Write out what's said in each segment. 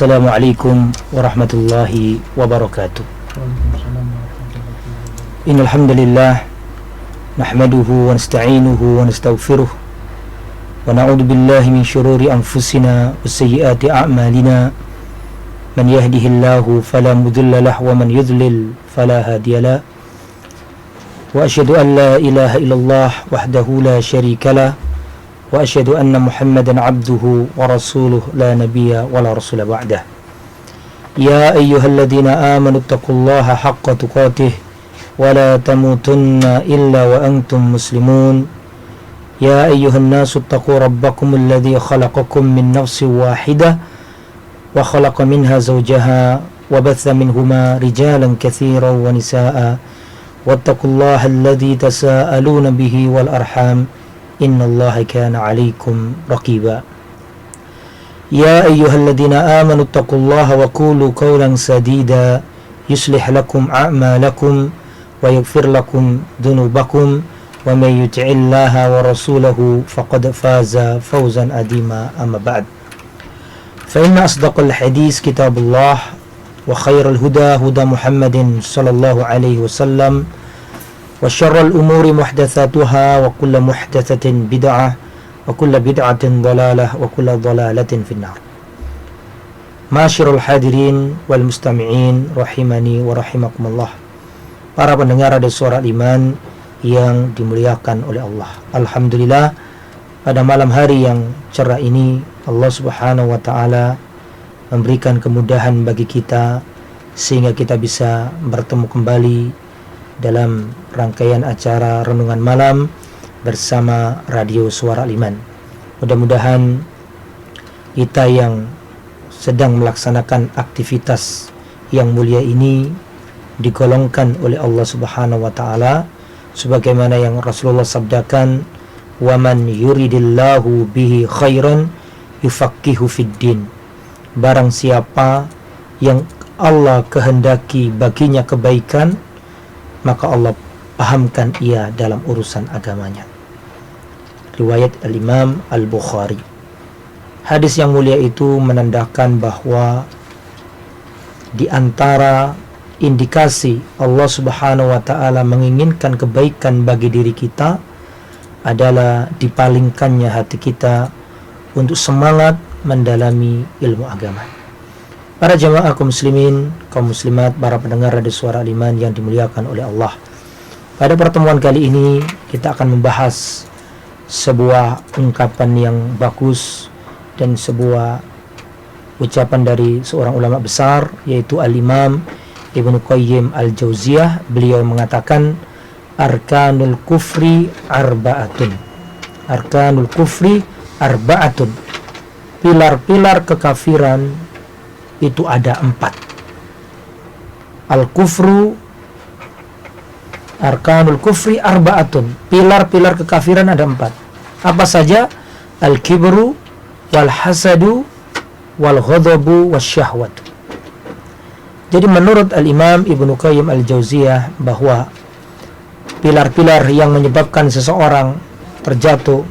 Assalamualaikum warahmatullahi wabarakatuh. Innal hamdalillah nahmaduhu wa nasta'inuhu wa nastaghfiruh wa na'udzu billahi min shururi anfusina wa sayyiati a'malina. Man yahdihillahu fala mudilla lahu wa man yudlil fala hadiya lahu. Wa asyhadu an la ilaha illallah wahdahu la syarika lah wa asyhadu anna Muhammadan abduhu wa rasuluh la nabiyya wa la rasula ba'dah. Ya ayyuhalladzina amanu taqullaha haqqa tuqatih wa la tamutunna illa wa antum muslimun. Ya ayyuhan nasu taqu rabbakum alladzi khalaqakum min nafsin wahidah wa khalaqa minha zawjaha wa batha minhuma rijalan katsiran wa nisaa'a wattaqullaha alladzi tasaaluna bihi wal arham innallaha kana 'alaikum raqiba. Ya ayyuhalladzina amanu taqullaha wa qulu qawlan sadida yuslih lakum a'malakum wa yaghfir lakum dhunubakum wa may yuti'illaha wa rasulahu faqad faza fawzan adima. Amma ba'd. Fa inna asdaqal hadis kitabullah wa khairal huda huda Muhammadin sallallahu alaihi wasallam wa syarrul umuri muhdatsatuha wa kullu muhdatsatin bid'ah wa kullu bid'atin dhalalah wa kullu dhalalatin finnar. Masyarul hadirin wal mustami'in rahimani wa rahimakumullah. Para pendengar Radio Suara Iman yang dimuliakan oleh Allah. Alhamdulillah, pada malam hari yang cerah ini Allah Subhanahu wa taala memberikan kemudahan bagi kita sehingga kita bisa bertemu kembali dalam rangkaian acara renungan malam bersama Radio Suara Iman. Mudah-mudahan kita yang sedang melaksanakan aktivitas yang mulia ini digolongkan oleh Allah Subhanahu wa taala sebagaimana yang Rasulullah sabdakan, "Wa man yuridillahu bihi khairan yufaqihu fiddin." Barang siapa yang Allah kehendaki baginya kebaikan, maka Allah pahamkan ia dalam urusan agamanya. Riwayat Al-Imam Al-Bukhari. Hadis yang mulia itu menandakan bahwa di antara indikasi Allah Subhanahu wa taala menginginkan kebaikan bagi diri kita adalah dipalingkannya hati kita untuk semangat mendalami ilmu agama. Para jamaah kaum muslimin, kaum muslimat, para pendengar Radio Suara Iman yang dimuliakan oleh Allah. Pada pertemuan kali ini kita akan membahas sebuah ungkapan yang bagus dan sebuah ucapan dari seorang ulama besar, yaitu Al-Imam Ibnu Qayyim Al-Jauziyah. Beliau mengatakan, Arkanul kufri arba'atun. Arkanul kufri arba'atun. Pilar-pilar kekafiran itu ada 4. Al-kufru, arkanul kufri arba'atun. Pilar-pilar kekafiran ada 4. Apa saja? Al-kibru, wal-hasadu, wal-ghadabu, wasyahwatu. Jadi menurut Al-Imam Ibnu Qayyim Al-Jauziyah bahwa pilar-pilar yang menyebabkan seseorang terjatuh,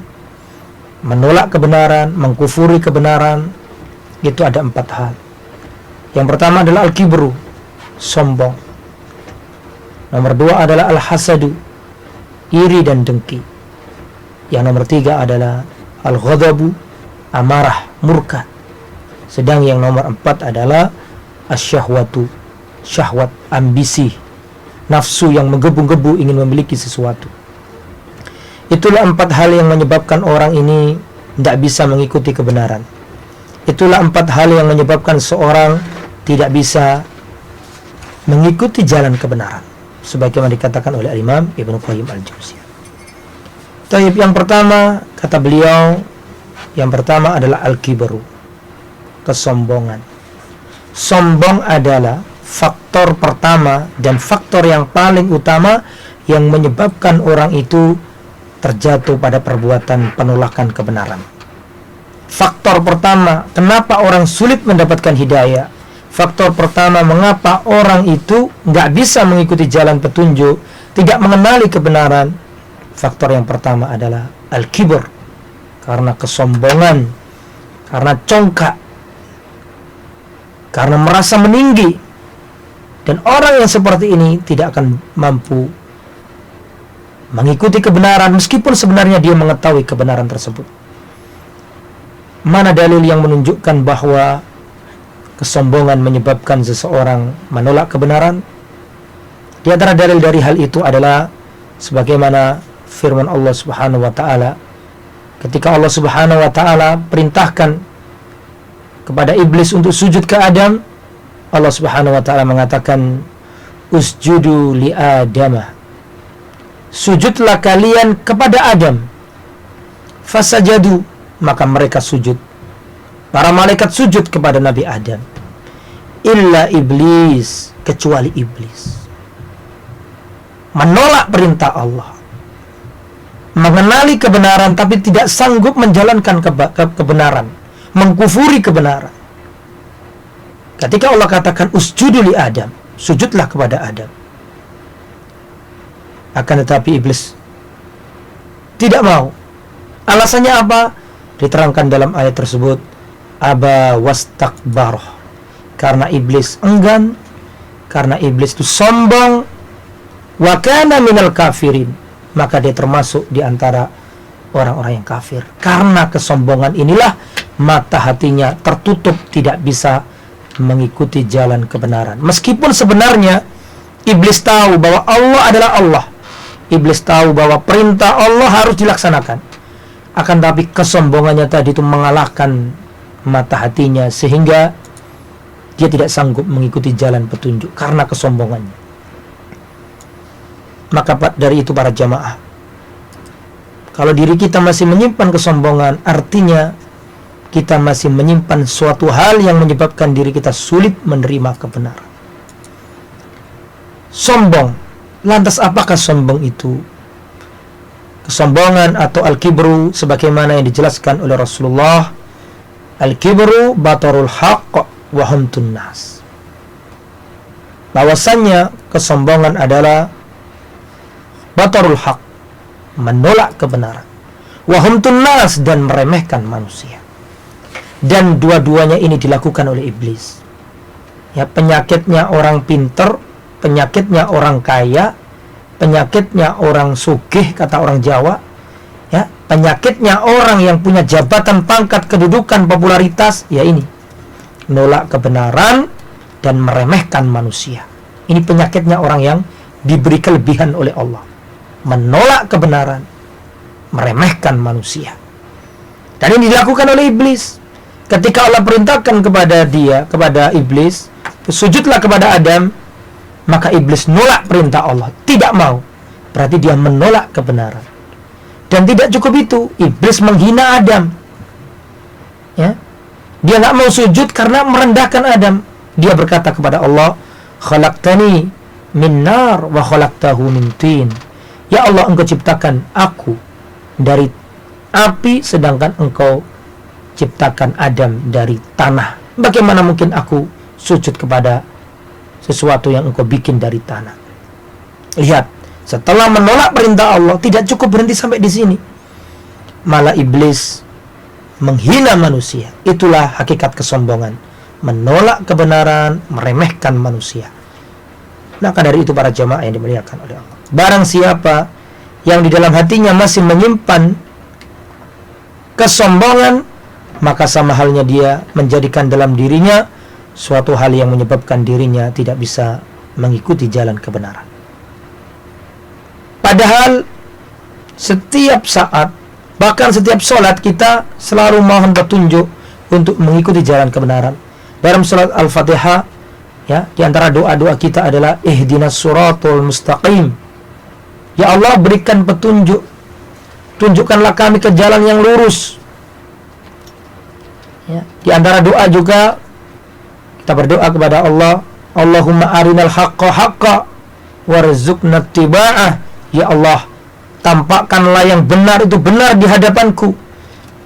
menolak kebenaran, mengkufuri kebenaran, itu ada 4 hal. Yang pertama adalah al-kibru, sombong. Nomor 2 adalah al-hasadu, iri dan dengki. Yang nomor 3 adalah al-ghadabu, amarah, murka. Sedang yang nomor 4 adalah asyahwatu, syahwat, ambisi, nafsu yang menggebu-gebu ingin memiliki sesuatu. Itulah 4 hal yang menyebabkan orang ini tidak bisa mengikuti kebenaran. Itulah 4 hal yang menyebabkan seorang tidak bisa mengikuti jalan kebenaran, sebagaimana dikatakan oleh Imam Ibnu Qayyim Al-Jauziyah. Taib, yang pertama, kata beliau, yang pertama adalah al-kibru, kesombongan. Sombong adalah faktor pertama dan faktor yang paling utama yang menyebabkan orang itu terjatuh pada perbuatan penolakan kebenaran. Faktor pertama, kenapa orang sulit mendapatkan hidayah? Faktor pertama, mengapa orang itu nggak bisa mengikuti jalan petunjuk, tidak mengenali kebenaran. Faktor yang pertama adalah al-kibr, karena kesombongan, karena congkak. karena merasa meninggi. Dan orang yang seperti ini tidak akan mampu mengikuti kebenaran meskipun sebenarnya dia mengetahui kebenaran tersebut. Mana dalil yang menunjukkan bahwa kesombongan menyebabkan seseorang menolak kebenaran? Di antara dalil dari hal itu adalah sebagaimana firman Allah Subhanahu wa taala ketika Allah Subhanahu wa taala perintahkan kepada iblis untuk sujud ke Adam. Allah Subhanahu wa taala mengatakan, "Usjudu li Adamah." Sujudlah kalian kepada Adam. Fasajadu, maka mereka sujud. Para malaikat sujud kepada Nabi Adam. Illa iblis, kecuali iblis. Menolak perintah Allah. Mengenali kebenaran tapi tidak sanggup menjalankan kebenaran. Mengkufuri kebenaran. Ketika Allah katakan usjudu li Adam, sujudlah kepada Adam. Akan tetapi iblis tidak mau. Alasannya apa? Diterangkan dalam ayat tersebut, aba wastakbarah. Karena iblis enggan, karena iblis itu sombong, wa kana minal kafirin, maka dia termasuk di antara orang-orang yang kafir. Karena kesombongan inilah mata hatinya tertutup, tidak bisa mengikuti jalan kebenaran. Meskipun sebenarnya iblis tahu bahwa Allah adalah Allah. Iblis tahu bahwa perintah Allah harus dilaksanakan. Akan tapi kesombongannya tadi itu mengalahkan mata hatinya sehingga dia tidak sanggup mengikuti jalan petunjuk karena kesombongannya. Maka dari itu para jamaah, kalau diri kita masih menyimpan kesombongan, artinya kita masih menyimpan suatu hal yang menyebabkan diri kita sulit menerima kebenaran. Sombong. Lantas apakah sombong itu? Kesombongan atau al-kibru sebagaimana yang dijelaskan oleh Rasulullah, al-kibru batarul haqq wa humtun nas. Bahwasannya kesombongan adalah batarul haqq, menolak kebenaran, wa humtun nas, dan meremehkan manusia. Dan dua-duanya ini dilakukan oleh iblis. Ya, penyakitnya orang pinter, penyakitnya orang kaya, penyakitnya orang sugih, kata orang Jawa, ya, penyakitnya orang yang punya jabatan, pangkat, kedudukan, popularitas, ya ini, menolak kebenaran dan meremehkan manusia. Ini penyakitnya orang yang diberi kelebihan oleh Allah, menolak kebenaran, meremehkan manusia. Dan ini dilakukan oleh iblis. Ketika Allah perintahkan kepada dia, kepada iblis, sujudlah kepada Adam, maka iblis nolak perintah Allah, tidak mau. Berarti dia menolak kebenaran. Dan tidak cukup itu, iblis menghina Adam. Ya, dia nggak mau sujud karena merendahkan Adam. Dia berkata kepada Allah, "Khalaqtani min nar wa khalaqtahu min tin." Ya Allah, engkau ciptakan aku dari api, sedangkan engkau ciptakan Adam dari tanah. Bagaimana mungkin aku sujud kepada sesuatu yang engkau bikin dari tanah? Lihat, setelah menolak perintah Allah, tidak cukup berhenti sampai di sini. Malah iblis menghina manusia. Itulah hakikat kesombongan. Menolak kebenaran, meremehkan manusia. Maka dari itu para jamaah yang dimuliakan oleh Allah, barang siapa yang di dalam hatinya masih menyimpan kesombongan, maka sama halnya dia menjadikan dalam dirinya suatu hal yang menyebabkan dirinya tidak bisa mengikuti jalan kebenaran. Padahal setiap saat, bahkan setiap sholat, kita selalu mohon petunjuk untuk mengikuti jalan kebenaran. Dalam sholat Al-Fatihah, ya, di antara doa-doa kita adalah ihdinas siratal mustaqim. Ya Allah, berikan petunjuk, tunjukkanlah kami ke jalan yang lurus. Ya, di antara doa juga kita berdoa kepada Allah, Allahumma arinal haqqa haqqa warzuqna ittiba'ah. Ya Allah, tampakkanlah yang benar itu benar di hadapanku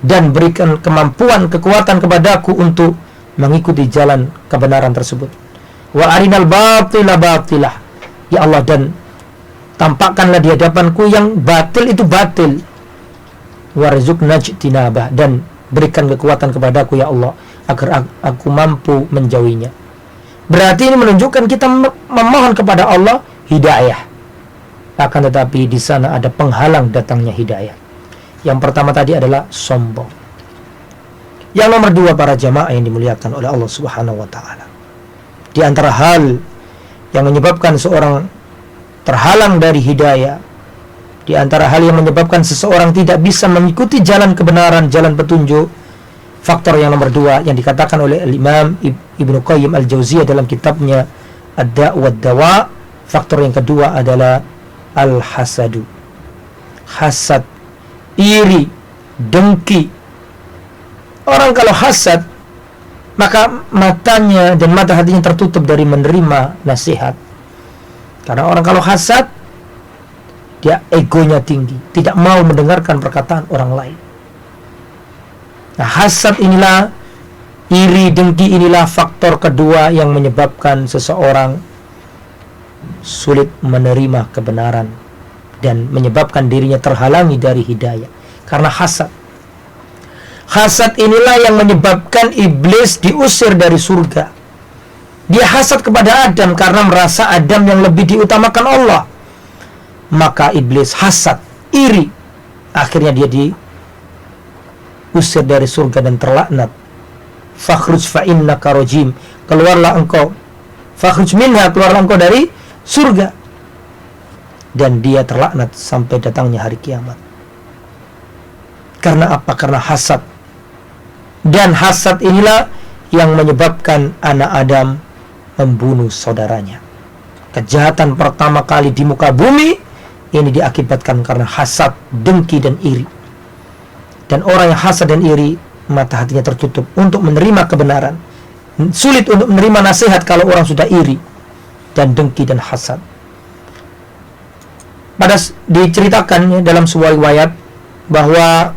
dan berikan kemampuan, kekuatan kepadaku untuk mengikuti jalan kebenaran tersebut. Wa arinal batila batilah. Ya Allah, dan tampakkanlah di hadapanku yang batil itu batil. Warzuqna ijtinabah, dan berikan kekuatan kepadaku ya Allah agar aku mampu menjauhinya. Berarti ini menunjukkan kita memohon kepada Allah hidayah. Akan tetapi di sana ada penghalang datangnya hidayah. Yang pertama tadi adalah sombong. Yang nomor dua, para jamaah yang dimuliakan oleh Allah Subhanahu wa taala. Di antara hal yang menyebabkan seorang terhalang dari hidayah, di antara hal yang menyebabkan seseorang tidak bisa mengikuti jalan kebenaran, jalan petunjuk, faktor yang nomor dua yang dikatakan oleh Imam Ibnu Qayyim Al-Jauziyah dalam kitabnya Ad-Da' wa Ad-Dawa, faktor yang kedua adalah al-hasadu. Hasad, iri, dengki. Orang kalau hasad, maka matanya dan mata hatinya tertutup dari menerima nasihat. Karena orang kalau hasad, dia egonya tinggi, tidak mau mendengarkan perkataan orang lain. Nah, hasad inilah, iri, dengki inilah faktor kedua yang menyebabkan seseorang sulit menerima kebenaran dan menyebabkan dirinya terhalangi dari hidayah. Karena hasad. Hasad inilah yang menyebabkan iblis diusir dari surga. Dia hasad kepada Adam karena merasa Adam yang lebih diutamakan Allah. Maka iblis hasad, iri. Akhirnya dia diusir dari surga dan terlaknat. Fakhruj fa innaka rajim. Keluarlah engkau. Fakhruj minha, keluarlah engkau dari surga. Dan dia terlaknat sampai datangnya hari kiamat. Karena apa? Karena hasad. Dan hasad inilah yang menyebabkan anak Adam membunuh saudaranya. Kejahatan pertama kali di muka bumi ini diakibatkan karena hasad, dengki, dan iri. Dan orang yang hasad dan iri, mata hatinya tertutup untuk menerima kebenaran. Sulit untuk menerima nasihat kalau orang sudah iri dan dengki dan hasad. Diceritakan dalam sebuah riwayat bahwa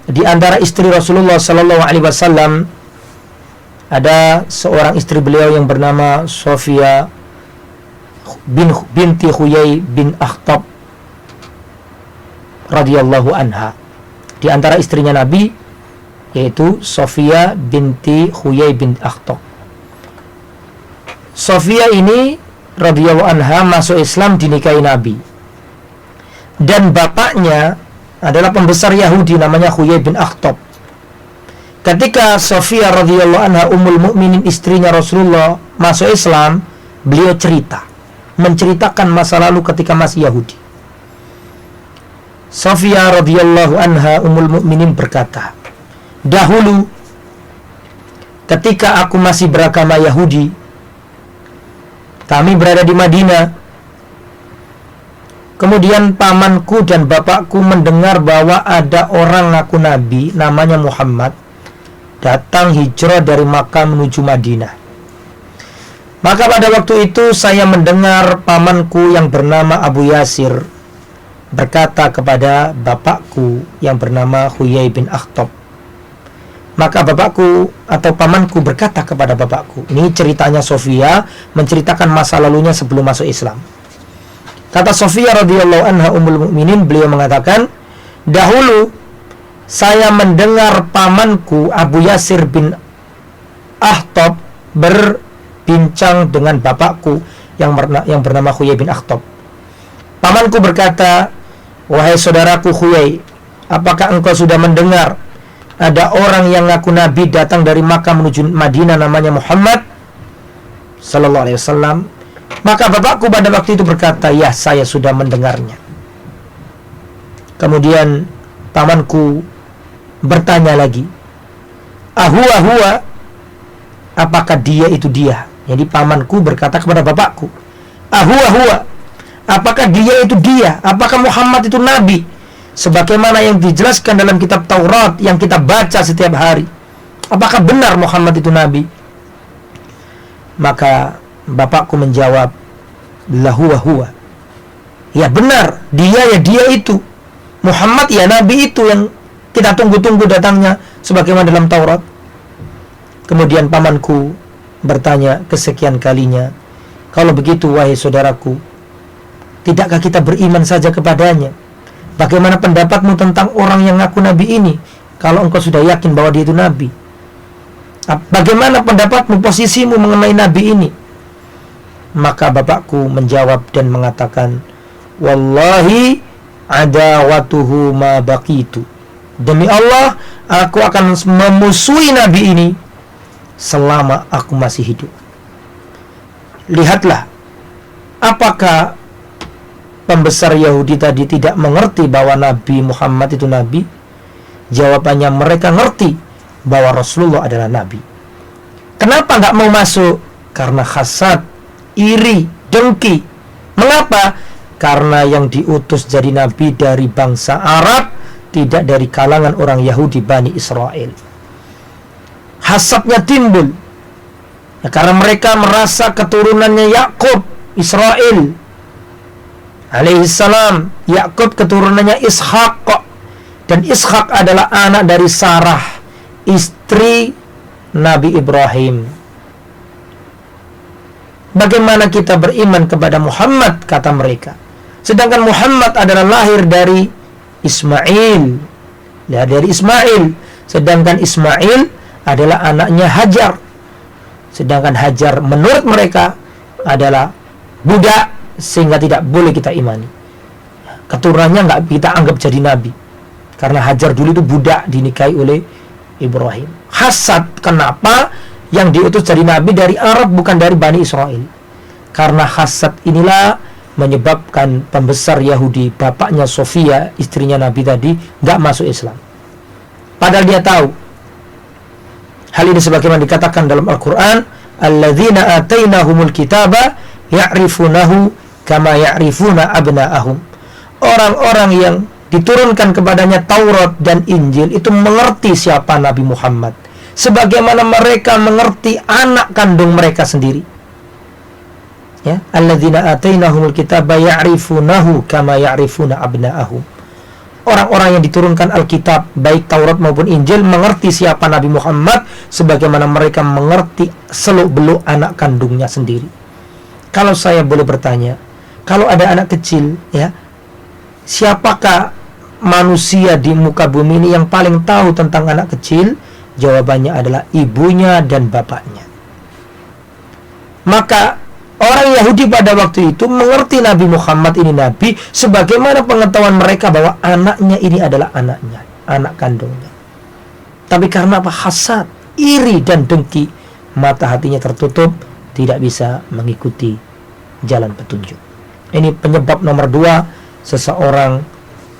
di antara istri Rasulullah Sallallahu Alaihi Wasallam ada seorang istri beliau yang bernama Sofia binti Huyai bin Akhtab radhiyallahu anha. Di antara istrinya Nabi yaitu Sofia binti Huyai bin Akhtab. Sofia ini radhiyallahu anha masuk Islam dinikahi Nabi. Dan bapaknya adalah pembesar Yahudi namanya Huyai bin Akhtab. Ketika Sofia radhiyallahu anha ummul mukminin istrinya Rasulullah masuk Islam, beliau menceritakan masa lalu ketika masih Yahudi. Sofia radhiyallahu anha ummul mukminin berkata, dahulu ketika aku masih beragama Yahudi, kami berada di Madinah. Kemudian pamanku dan bapakku mendengar bahwa ada orang ngaku nabi namanya Muhammad datang hijrah dari Makkah menuju Madinah. Maka pada waktu itu saya mendengar pamanku yang bernama Abu Yasir berkata kepada bapakku yang bernama Huyai bin Akhtab. Maka bapakku atau pamanku berkata kepada bapakku, ini ceritanya Sofia menceritakan masa lalunya sebelum masuk Islam. Kata Sofia radhiyallahu anha ummul mukminin, beliau mengatakan, dahulu saya mendengar pamanku Abu Yasir bin Akhtab berbincang dengan bapakku yang bernama Huyai bin Akhtab. Pamanku berkata, wahai saudaraku Huyai, apakah engkau sudah mendengar ada orang yang ngaku nabi datang dari Makkah menuju Madinah namanya Muhammad sallallahu alaihi wasallam? Maka bapakku pada waktu itu berkata, ya, saya sudah mendengarnya. Kemudian pamanku bertanya lagi, huwa, apakah dia itu dia? Jadi pamanku berkata kepada bapakku, huwa, apakah dia itu dia? Apakah Muhammad itu nabi? Sebagaimana yang dijelaskan dalam kitab Taurat yang kita baca setiap hari. Apakah benar Muhammad itu nabi? Maka bapakku menjawab, huwa. Ya benar, dia itu. Muhammad ya nabi itu yang kita tunggu-tunggu datangnya sebagaimana dalam Taurat. Kemudian pamanku bertanya kesekian kalinya, kalau begitu wahai saudaraku, tidakkah kita beriman saja kepadanya? Bagaimana pendapatmu tentang orang yang ngaku nabi ini? Kalau engkau sudah yakin bahwa dia itu nabi. Bagaimana pendapatmu, posisimu mengenai Nabi ini? Maka bapakku menjawab dan mengatakan, wallahi adawatuhu ma baqitu. Demi Allah, aku akan memusuhi Nabi ini selama aku masih hidup. Lihatlah, apakah pembesar Yahudi tadi tidak mengerti bahwa Nabi Muhammad itu Nabi? Jawabannya, mereka ngerti bahwa Rasulullah adalah Nabi. Kenapa nggak mau masuk? Karena hasad, iri, dengki. Mengapa? Karena yang diutus jadi Nabi dari bangsa Arab, tidak dari kalangan orang Yahudi Bani Israel. Hasadnya timbul karena mereka merasa keturunannya Yakub, Israel alaihissalam. Yakub keturunannya Ishak, dan Ishak adalah anak dari Sarah, istri Nabi Ibrahim. Bagaimana kita beriman kepada Muhammad, kata mereka, sedangkan Muhammad adalah lahir dari Ismail, dari Ismail, sedangkan Ismail adalah anaknya Hajar, sedangkan Hajar menurut mereka adalah budak, sehingga tidak boleh kita imani. Keturunannya nggak kita anggap jadi nabi, karena Hajar dulu itu budak dinikahi oleh Ibrahim. Hasad, kenapa yang diutus jadi nabi dari Arab bukan dari Bani Israel? Karena hasad inilah menyebabkan pembesar Yahudi, bapaknya Sofia, istrinya Nabi tadi, nggak masuk Islam. Padahal dia tahu hal ini sebagaimana dikatakan dalam Al-Quran, alladzina atainahumul kitaba ya'rifunahu kama ya'rifuna abna'ahum. Orang-orang yang diturunkan kepadanya Taurat dan Injil itu mengerti siapa Nabi Muhammad sebagaimana mereka mengerti anak kandung mereka sendiri. Ya, alladzina atainahumul kitaba ya'rifunahu kama ya'rifuna abna'ahum. Orang-orang yang diturunkan Alkitab, baik Taurat maupun Injil, mengerti siapa Nabi Muhammad sebagaimana mereka mengerti seluk-beluk anak kandungnya sendiri. Kalau saya boleh bertanya, kalau ada anak kecil, ya, siapakah manusia di muka bumi ini yang paling tahu tentang anak kecil? Jawabannya adalah ibunya dan bapaknya. Maka orang Yahudi pada waktu itu mengerti Nabi Muhammad ini Nabi sebagaimana pengetahuan mereka bahwa anaknya ini adalah anaknya, anak kandungnya. Tapi karena apa? Hasad, iri dan dengki, mata hatinya tertutup, tidak bisa mengikuti jalan petunjuk. Ini penyebab nomor 2, seseorang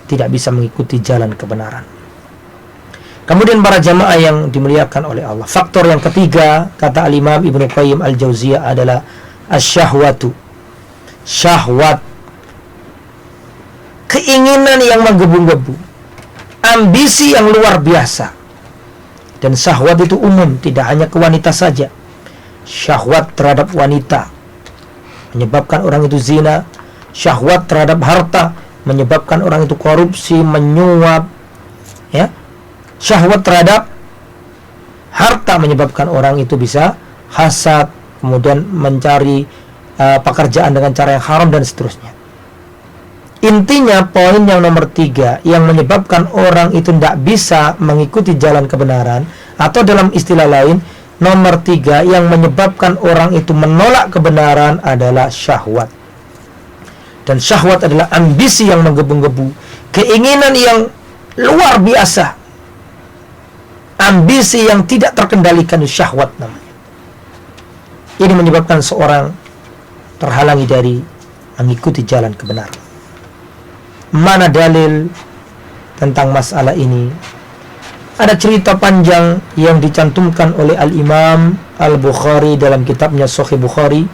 tidak bisa mengikuti jalan kebenaran. Kemudian para jamaah yang dimuliakan oleh Allah, faktor yang ketiga, kata Al-Imam Ibnu Qayyim Al-Jauziyah, adalah asyahwatu, syahwat, keinginan yang menggebu-gebu, ambisi yang luar biasa. Dan syahwat itu umum, tidak hanya ke wanita saja. Syahwat terhadap wanita menyebabkan orang itu zina. Syahwat terhadap harta menyebabkan orang itu korupsi, menyuap, ya. Syahwat terhadap harta menyebabkan orang itu bisa hasad, kemudian mencari pekerjaan dengan cara yang haram dan seterusnya. Intinya poin yang nomor 3 yang menyebabkan orang itu tidak bisa mengikuti jalan kebenaran, atau dalam istilah lain, nomor 3 yang menyebabkan orang itu menolak kebenaran adalah syahwat. Dan syahwat adalah ambisi yang menggebu-gebu, keinginan yang luar biasa, ambisi yang tidak terkendalikan, syahwat namanya. Ini menyebabkan seorang terhalangi dari mengikuti jalan kebenaran. Mana dalil tentang masalah ini? Ada cerita panjang yang dicantumkan oleh Al-Imam Al-Bukhari dalam kitabnya Sahih Bukhari,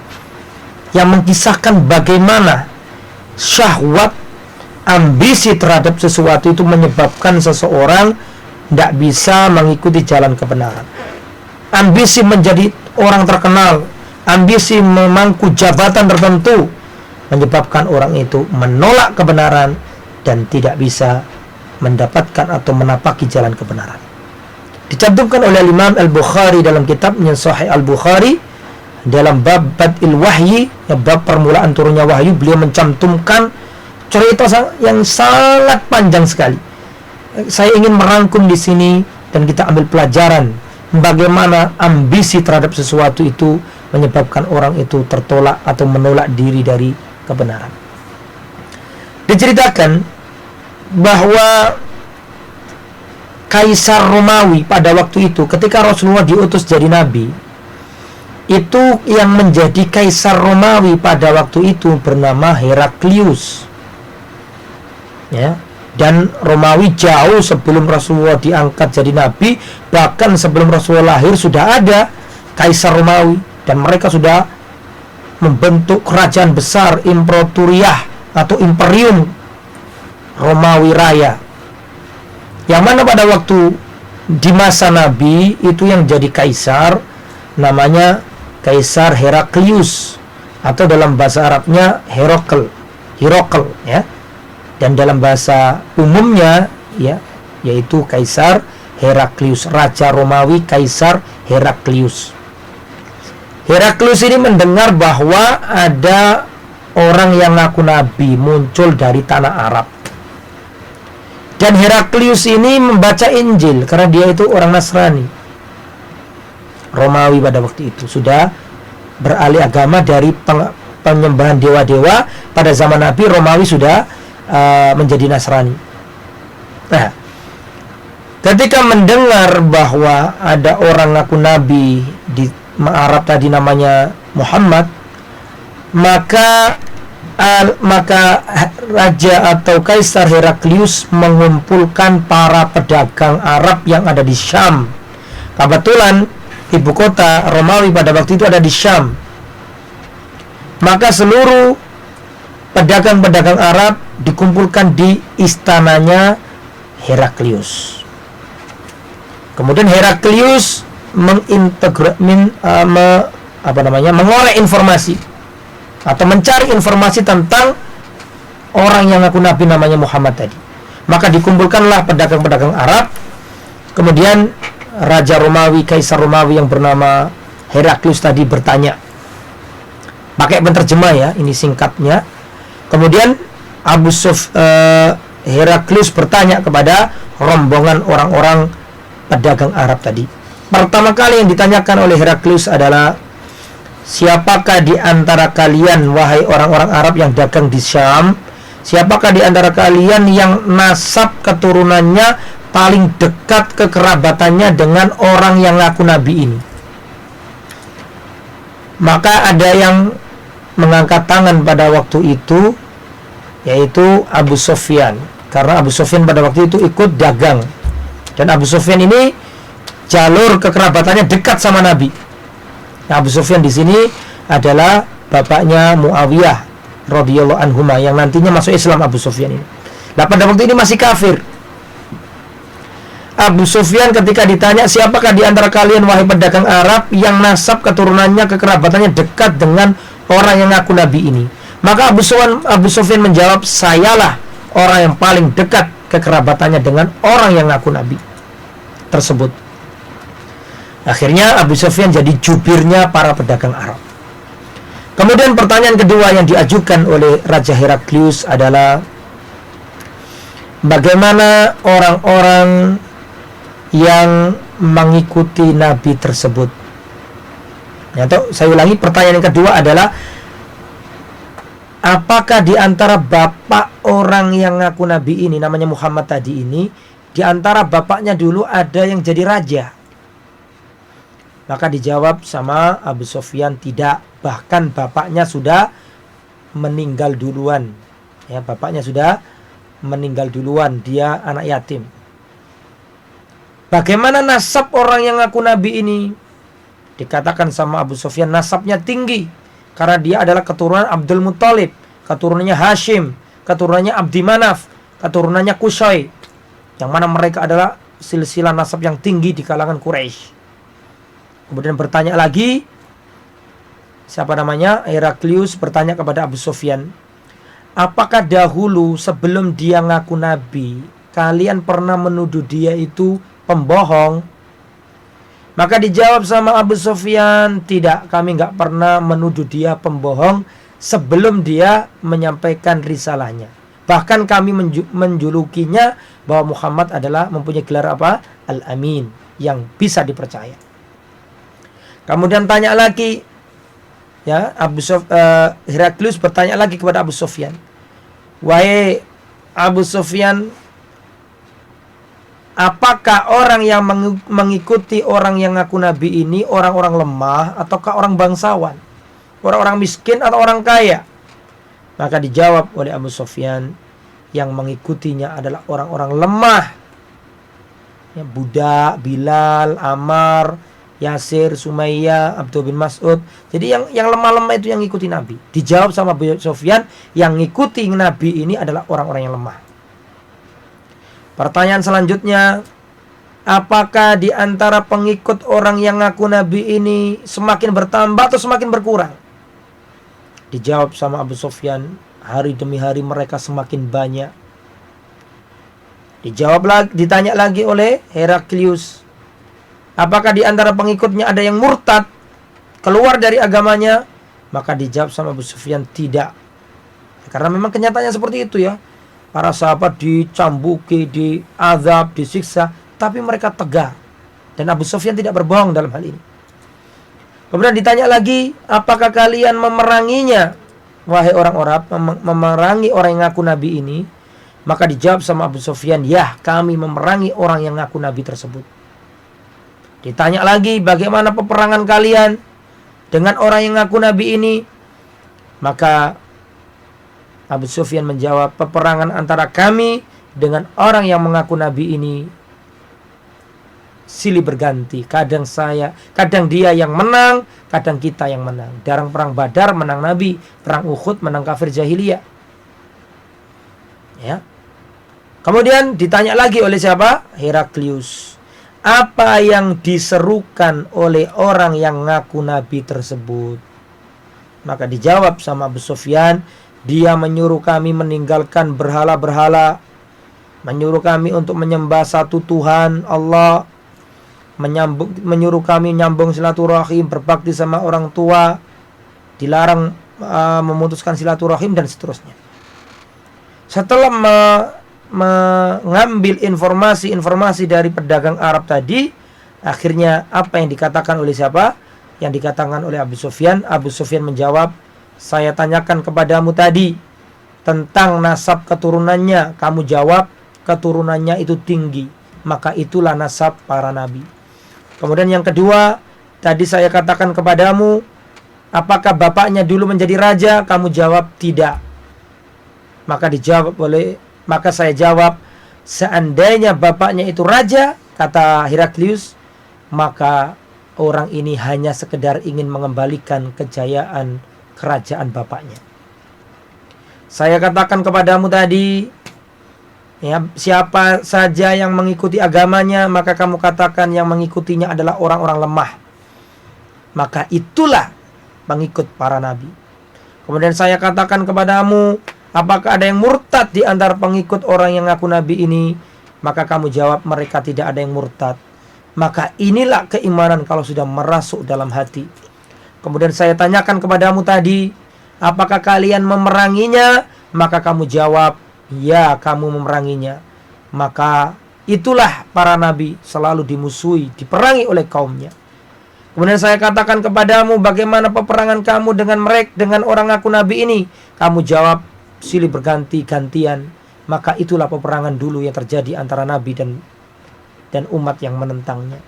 yang mengisahkan bagaimana syahwat, ambisi terhadap sesuatu itu menyebabkan seseorang tidak bisa mengikuti jalan kebenaran. Ambisi menjadi orang terkenal, ambisi memangku jabatan tertentu, menyebabkan orang itu menolak kebenaran dan tidak bisa mendapatkan atau menapaki jalan kebenaran. Dicantumkan oleh Imam Al-Bukhari dalam kitabnya Sahih Al-Bukhari dalam bab Bad'il Wahyi, bab permulaan turunnya wahyu, beliau mencantumkan cerita yang sangat panjang sekali. Saya ingin merangkum di sini dan kita ambil pelajaran bagaimana ambisi terhadap sesuatu itu menyebabkan orang itu tertolak atau menolak diri dari kebenaran. Diceritakan bahwa Kaisar Romawi pada waktu itu ketika Rasulullah diutus jadi nabi, itu yang menjadi Kaisar Romawi pada waktu itu bernama Heraklius, ya. Dan Romawi jauh sebelum Rasulullah diangkat jadi nabi, bahkan sebelum Rasulullah lahir sudah ada Kaisar Romawi, dan mereka sudah membentuk kerajaan besar, imperatoriah atau imperium Romawi Raya, yang mana pada waktu di masa Nabi itu yang jadi kaisar namanya Kaisar Heraklius, atau dalam bahasa Arabnya Herakl ya, dan dalam bahasa umumnya ya yaitu Kaisar Heraklius, Raja Romawi Kaisar Heraklius. Heraklius ini mendengar bahwa ada orang yang ngaku nabi muncul dari tanah Arab. Dan Heraklius ini membaca Injil karena dia itu orang Nasrani. Romawi pada waktu itu sudah beralih agama dari penyembahan dewa-dewa pada zaman Nabi. Romawi sudah menjadi Nasrani. Nah, ketika mendengar bahwa ada orang ngaku nabi di Arab tadi namanya Muhammad, maka Raja atau Kaisar Heraklius mengumpulkan para pedagang Arab yang ada di Syam. Kebetulan ibu kota Romawi pada waktu itu ada di Syam. Maka seluruh pedagang-pedagang Arab dikumpulkan di istananya Heraklius. Kemudian Heraklius mengorek informasi atau mencari informasi tentang orang yang ngaku nabi namanya Muhammad tadi. Maka dikumpulkanlah pedagang-pedagang Arab. Kemudian Raja Romawi, Kaisar Romawi yang bernama Heraklius tadi bertanya, pakai penterjemah ya, ini singkatnya. Kemudian Heraklius bertanya kepada rombongan orang-orang pedagang Arab tadi. Pertama kali yang ditanyakan oleh Heraklius adalah, siapakah di antara kalian, wahai orang-orang Arab yang dagang di Syam, siapakah di antara kalian yang nasab keturunannya paling dekat kekerabatannya dengan orang yang ngaku nabi ini? Maka ada yang mengangkat tangan pada waktu itu, yaitu Abu Sufyan, karena Abu Sufyan pada waktu itu ikut dagang, dan Abu Sufyan ini jalur kekerabatannya dekat sama Nabi. Nah, Abu Sufyan di sini adalah bapaknya Muawiyah radhiyallahu anhuma yang nantinya masuk Islam. Abu Sufyan ini, nah pada waktu ini masih kafir. Abu Sufyan ketika ditanya, siapakah di antara kalian wahai pedagang Arab yang nasab keturunannya kekerabatannya dekat dengan orang yang ngaku nabi ini, maka Abu Sufyan menjawab, sayalah orang yang paling dekat kekerabatannya dengan orang yang ngaku nabi tersebut. Akhirnya Abu Sufyan jadi jubirnya para pedagang Arab. Kemudian pertanyaan kedua yang diajukan oleh Raja Heraklius adalah, bagaimana orang-orang yang mengikuti nabi tersebut? Atau saya ulangi, pertanyaan yang kedua adalah, apakah di antara bapak orang yang ngaku nabi ini namanya Muhammad tadi ini, di antara bapaknya dulu ada yang jadi raja? Maka dijawab sama Abu Sufyan, tidak, bahkan bapaknya sudah meninggal duluan. Ya, bapaknya sudah meninggal duluan, dia anak yatim. Bagaimana nasab orang yang ngaku nabi ini? Dikatakan sama Abu Sufyan, nasabnya tinggi karena dia adalah keturunan Abdul Muthalib, keturunannya Hashim, keturunannya Abdi Manaf, keturunannya Qusay, yang mana mereka adalah silsilah nasab yang tinggi di kalangan Quraisy. Kemudian bertanya lagi, siapa namanya? Heraklius bertanya kepada Abu Sufyan, apakah dahulu sebelum dia ngaku nabi, kalian pernah menuduh dia itu pembohong? Maka dijawab sama Abu Sufyan, tidak, kami nggak pernah menuduh dia pembohong sebelum dia menyampaikan risalahnya. Bahkan kami menjulukinya bahwa Muhammad adalah mempunyai gelar apa? Al-Amin. yang bisa dipercaya. Kemudian tanya lagi, ya, Heraklius bertanya lagi kepada Abu Sufyan, wahai Abu Sufyan, apakah orang yang mengikuti orang yang ngaku nabi ini orang-orang lemah ataukah orang bangsawan, orang-orang miskin atau orang kaya? Maka dijawab oleh Abu Sufyan, yang mengikutinya adalah orang-orang lemah, ya, budak, Bilal, Ammar, Yasir, Sumayyah, Abdul bin Mas'ud. Jadi yang lemah-lemah itu yang ngikuti Nabi. Dijawab sama Abu Sufyan, yang ngikuti Nabi ini adalah orang-orang yang lemah. Pertanyaan selanjutnya, apakah di antara pengikut orang yang ngaku Nabi ini semakin bertambah atau semakin berkurang? Dijawab sama Abu Sufyan, hari demi hari mereka semakin banyak. Ditanya lagi oleh Heraklius, apakah di antara pengikutnya ada yang murtad, keluar dari agamanya? Maka dijawab sama Abu Sufyan, tidak. Karena memang kenyataannya seperti itu, ya. Para sahabat dicambuki, diazab, disiksa, tapi mereka tegar. Dan Abu Sufyan tidak berbohong dalam hal ini. Kemudian ditanya lagi, apakah kalian memeranginya, wahai orang Arab, memerangi orang yang ngaku Nabi ini? Maka dijawab sama Abu Sufyan, ya, kami memerangi orang yang ngaku Nabi tersebut. Ditanya lagi, bagaimana peperangan kalian dengan orang yang ngaku Nabi ini? Maka Abu Sufyan menjawab, peperangan antara kami dengan orang yang mengaku Nabi ini silih berganti. Kadang dia yang menang, kadang kita yang menang. Dalam perang Badar menang Nabi, perang Uhud menang kafir jahiliyah. Ya. Kemudian ditanya lagi oleh siapa? Heraklius. Apa yang diserukan oleh orang yang ngaku Nabi tersebut? Maka dijawab sama Abu Sufyan, dia menyuruh kami meninggalkan berhala-berhala, menyuruh kami untuk menyembah satu Tuhan Allah, menyuruh kami nyambung silaturahim, berbakti sama orang tua, dilarang memutuskan silaturahim, dan seterusnya. Setelah mengambil informasi dari pedagang Arab tadi, akhirnya apa yang dikatakan oleh siapa? Yang dikatakan oleh Abu Sufyan. Abu Sufyan menjawab, saya tanyakan kepadamu tadi tentang nasab keturunannya, kamu jawab keturunannya itu tinggi, maka itulah nasab para nabi. Kemudian yang kedua, tadi saya katakan kepadamu, apakah bapaknya dulu menjadi raja? Kamu jawab tidak. Maka saya jawab, seandainya bapaknya itu raja, kata Heraklius, maka orang ini hanya sekedar ingin mengembalikan kejayaan kerajaan bapaknya. Saya katakan kepadamu tadi, ya, siapa saja yang mengikuti agamanya, maka kamu katakan yang mengikutinya adalah orang-orang lemah. Maka itulah pengikut para nabi. Kemudian saya katakan kepadamu, apakah ada yang murtad di antara pengikut orang yang ngaku nabi ini? Maka kamu jawab, mereka tidak ada yang murtad. Maka inilah keimanan kalau sudah merasuk dalam hati. Kemudian saya tanyakan kepadamu tadi, apakah kalian memeranginya? Maka kamu jawab, ya, kamu memeranginya. Maka itulah para nabi selalu dimusuhi, diperangi oleh kaumnya. Kemudian saya katakan kepadamu, bagaimana peperangan kamu dengan orang ngaku nabi ini? Kamu jawab, silih berganti-gantian. Maka itulah peperangan dulu yang terjadi antara nabi dan umat yang menentangnya.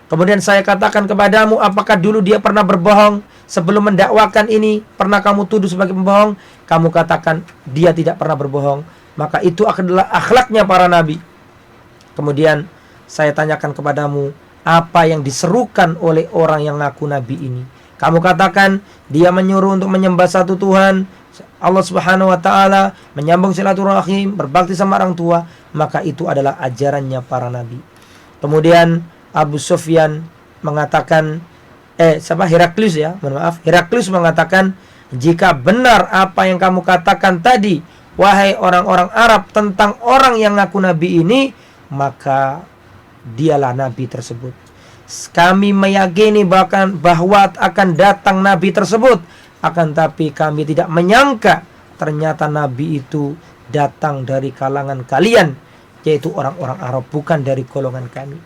Kemudian saya katakan kepadamu, apakah dulu dia pernah berbohong sebelum mendakwakan ini? Pernah kamu tuduh sebagai pembohong? Kamu katakan dia tidak pernah berbohong. Maka itu adalah akhlaknya para nabi. Kemudian saya tanyakan kepadamu, apa yang diserukan oleh orang yang ngaku nabi ini? Kamu katakan dia menyuruh untuk menyembah satu Tuhan, Allah Subhanahu wa taala, menyambung silaturahim, berbakti sama orang tua. Maka itu adalah ajarannya para nabi. Kemudian Abu Sufyan mengatakan, Heraklius, ya, mohon maaf, Heraklius mengatakan, jika benar apa yang kamu katakan tadi, wahai orang-orang Arab, tentang orang yang ngaku nabi ini, maka dialah nabi tersebut. Kami meyakini bahwa akan datang nabi tersebut, akan tapi kami tidak menyangka ternyata nabi itu datang dari kalangan kalian, yaitu orang-orang Arab, bukan dari golongan kami.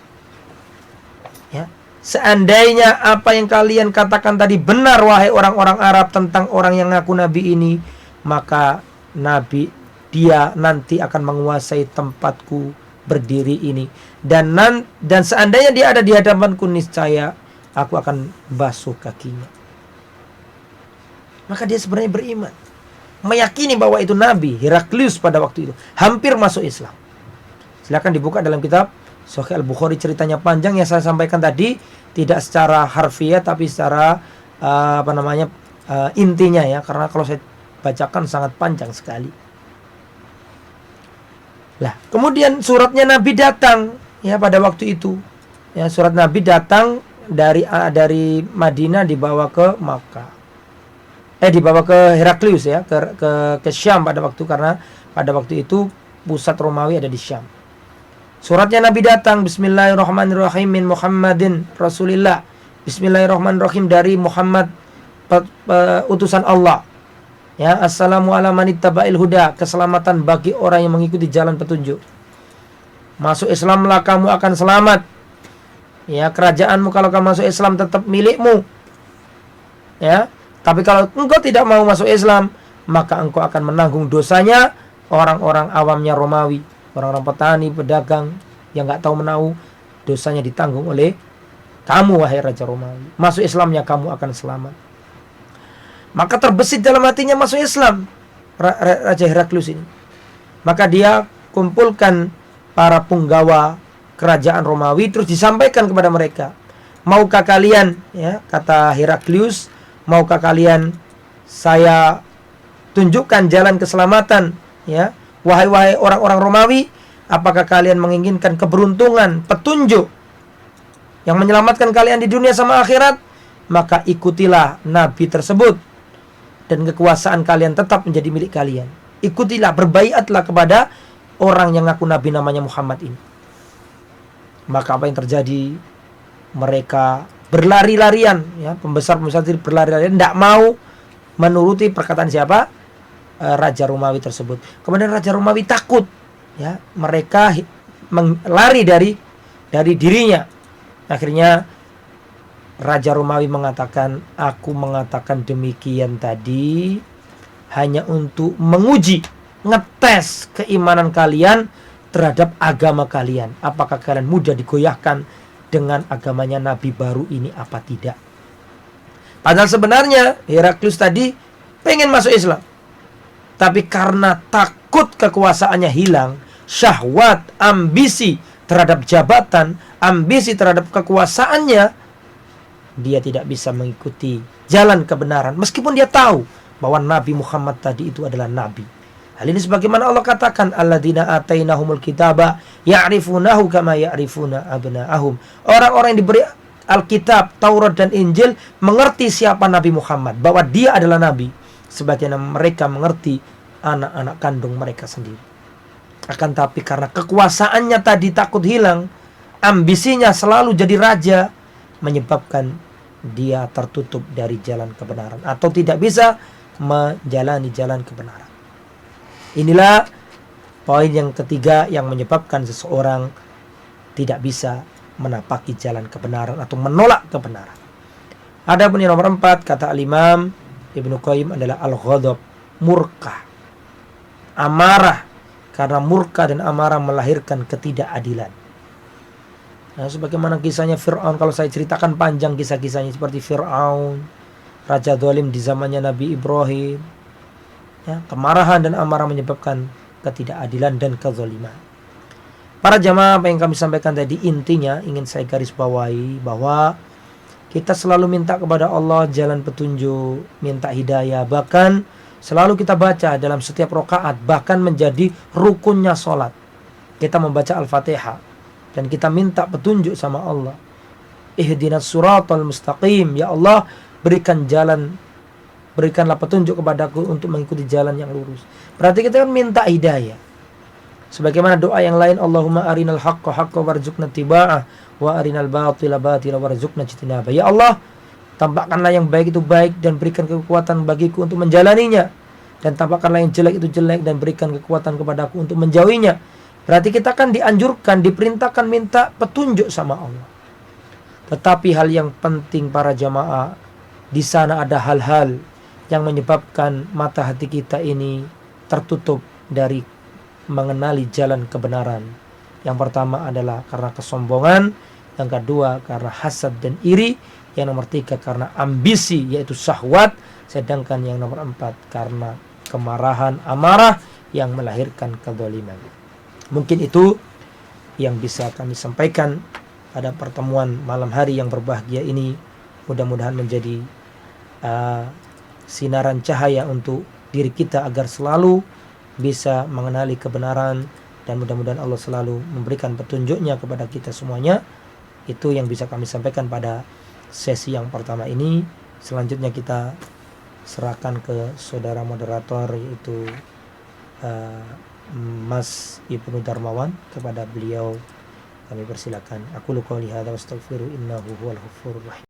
seandainya apa yang kalian katakan tadi benar wahai orang-orang Arab tentang orang yang ngaku nabi ini, maka nabi dia nanti akan menguasai tempatku berdiri ini, dan seandainya dia ada di hadapanku, niscaya aku akan basuh kakinya. Maka dia sebenarnya beriman, meyakini bahwa itu nabi. Heraklius pada waktu itu hampir masuk Islam. Silakan dibuka dalam kitab Sahih Al-Bukhari, ceritanya panjang yang saya sampaikan tadi, tidak secara harfiah tapi secara intinya ya, karena kalau saya bacakan sangat panjang sekali. Lah, kemudian suratnya Nabi datang ya pada waktu itu. Ya, surat Nabi datang dari Madinah dibawa ke Makkah. Dibawa ke Heraklius ya, ke Syam pada waktu, karena pada waktu itu pusat Romawi ada di Syam. Suratnya Nabi datang, Bismillahirrahmanirrahim, min Muhammadin Rasulillah. Bismillahirrahmanirrahim, dari Muhammad, utusan Allah. Ya, assalamu ala manittaba'il huda, keselamatan bagi orang yang mengikuti jalan petunjuk. Masuk Islamlah kamu akan selamat. Ya, kerajaanmu kalau kamu masuk Islam tetap milikmu. Ya, tapi kalau engkau tidak mau masuk Islam, maka engkau akan menanggung dosanya orang-orang awamnya Romawi, orang-orang petani, pedagang yang nggak tahu menahu, dosanya ditanggung oleh kamu wahai Raja Romawi. Masuk Islamnya kamu akan selamat. Maka terbesit dalam hatinya masuk Islam Raja Heraklius ini. Maka dia kumpulkan para punggawa kerajaan Romawi, terus disampaikan kepada mereka, maukah kalian, ya, kata Heraklius, maukah kalian saya tunjukkan jalan keselamatan, ya, wahai orang-orang Romawi, apakah kalian menginginkan keberuntungan, petunjuk yang menyelamatkan kalian di dunia sama akhirat? Maka ikutilah nabi tersebut, dan kekuasaan kalian tetap menjadi milik kalian. Ikutilah, berbaiatlah kepada orang yang ngaku nabi namanya Muhammad ini. Maka apa yang terjadi? Mereka berlari-larian, ya, pembesar-pembesar berlari-larian, tidak mau menuruti perkataan siapa? Raja Romawi tersebut. Kemudian Raja Romawi takut, ya, mereka lari dari dirinya. Akhirnya Raja Romawi mengatakan, aku mengatakan demikian tadi hanya untuk menguji, ngetes keimanan kalian terhadap agama kalian. Apakah kalian mudah digoyahkan dengan agamanya Nabi baru ini apa tidak? Padahal sebenarnya Heraklius tadi pengen masuk Islam, tapi karena takut kekuasaannya hilang, syahwat, ambisi terhadap jabatan, ambisi terhadap kekuasaannya, dia tidak bisa mengikuti jalan kebenaran, meskipun dia tahu bahwa Nabi Muhammad tadi itu adalah Nabi. Hal ini sebagaimana Allah katakan, alladzina atainahumul kitaba ya'rifunahu kama ya'rifuna abna'ahum. Orang-orang yang diberi Alkitab, Taurat dan Injil mengerti siapa Nabi Muhammad, bahwa dia adalah Nabi, sebagaimana mereka mengerti anak-anak kandung mereka sendiri. Akan tapi karena kekuasaannya tadi takut hilang, ambisinya selalu jadi raja, menyebabkan dia tertutup dari jalan kebenaran, atau tidak bisa menjalani jalan kebenaran. Inilah poin yang ketiga yang menyebabkan seseorang tidak bisa menapaki jalan kebenaran atau menolak kebenaran. Adapun yang nomor 4, kata Al-Imam Ibnu Qayyim, adalah al-ghadab, murka, amarah, karena murka dan amarah melahirkan ketidakadilan. Nah, sebagaimana kisahnya Fir'aun, kalau saya ceritakan panjang kisah-kisahnya, seperti Fir'aun, raja zalim di zamannya Nabi Ibrahim. Ya, kemarahan dan amarah menyebabkan ketidakadilan dan kezaliman. Para jamaah, apa yang kami sampaikan tadi intinya ingin saya garis bawahi bahwa kita selalu minta kepada Allah jalan petunjuk, minta hidayah, bahkan selalu kita baca dalam setiap rakaat, bahkan menjadi rukunnya sholat. Kita membaca Al-Fatihah dan kita minta petunjuk sama Allah. Ihdinas siratal mustaqim, ya Allah, berikanlah petunjuk kepadaku untuk mengikuti jalan yang lurus. Berarti kita kan minta hidayah. Sebagaimana doa yang lain, Allahumma arinal haqqa haqqa warzuqna tiba'ah wa arinal batila batila warzuqna ijtinabah. Ya Allah, tampakkanlah yang baik itu baik dan berikan kekuatan bagiku untuk menjalaninya, dan tampakkanlah yang jelek itu jelek dan berikan kekuatan kepadaku untuk menjauhinya. Berarti kita kan dianjurkan, diperintahkan minta petunjuk sama Allah. Tetapi hal yang penting para jamaah, di sana ada hal-hal yang menyebabkan mata hati kita ini tertutup dari mengenali jalan kebenaran. Yang pertama adalah karena kesombongan, yang kedua karena hasad dan iri, yang nomor tiga karena ambisi yaitu syahwat, sedangkan yang nomor empat karena kemarahan, amarah yang melahirkan kezaliman. Mungkin itu yang bisa kami sampaikan pada pertemuan malam hari yang berbahagia ini. Mudah-mudahan menjadi sinaran cahaya untuk diri kita agar selalu bisa mengenali kebenaran, dan mudah-mudahan Allah selalu memberikan petunjuknya kepada kita semuanya. Itu yang bisa kami sampaikan pada sesi yang pertama ini. Selanjutnya kita serahkan ke saudara moderator, yaitu Mas Ibnu Darmawan. Kepada beliau kami persilakan. Aku qouli hadza wa astaghfiru innahu huwal ghafurur rahim.